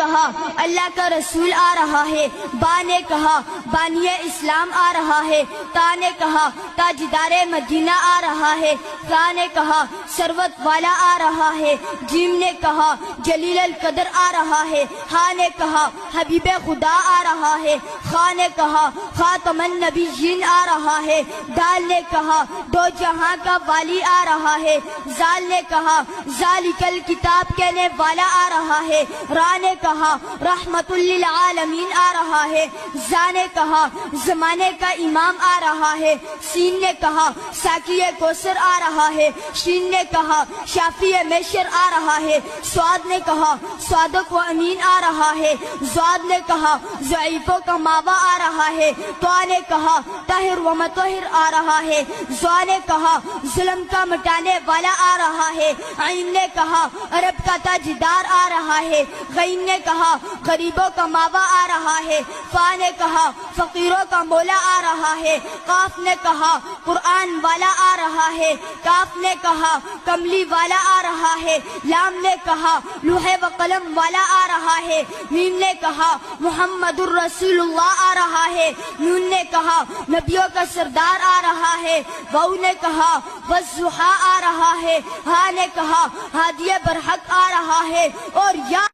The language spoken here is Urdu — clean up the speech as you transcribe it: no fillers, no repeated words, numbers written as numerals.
کہا اللہ کا رسول آ رہا ہے، با نے کہا بانی اسلام آ رہا ہے، تا نے کہا تاجدار مدینہ آ رہا ہے، کا نے کہا ثروت والا آ رہا ہے، جیم نے کہا جلیل القدر آ رہا ہے، ہا نے کہا حبیب خدا آ رہا ہے، خا نے کہا خاتم النبیین آ رہا ہے، دال نے کہا دو جہاں کا والی آ رہا ہے، زال نے کہا ذالک الکتاب کہنے والا آ رہا ہے، را نے کہا رحمت للعالمین آ رہا ہے، زا نے کہا زمانے کا امام آ رہا ہے، سین نے کہا ساقی کوثر آ رہا ہے، شین نے کہا شافی میشر آ رہا ہے، سواد نے کہا صادق و امین آ رہا ہے، زواد نے کہا ضعیفوں کا ماوا آ رہا ہے، تو نے کہا طاہر و مطہر آ رہا ہے، زوا نے کہا ظلم کا مٹانے والا آ رہا ہے، عین نے کہا عرب کا تاجدار آ رہا ہے، غین نے کہا غریبوں کا ماوا آ رہا ہے، فا نے کہا فقیروں کا مولا آ رہا ہے، قاف نے کہا قرآن والا آ رہا ہے، کاف نے کہا کملی والا آ رہا ہے، لام نے کہا لوح و قلم والا آ رہا ہے، میم نے کہا محمد الرسول اللہ آ رہا ہے، نون نے کہا نبیوں کا سردار آ رہا ہے، واو نے کہا والضحیٰ آ رہا ہے، ہا نے کہا ہادی برحق آ رہا ہے، اور یا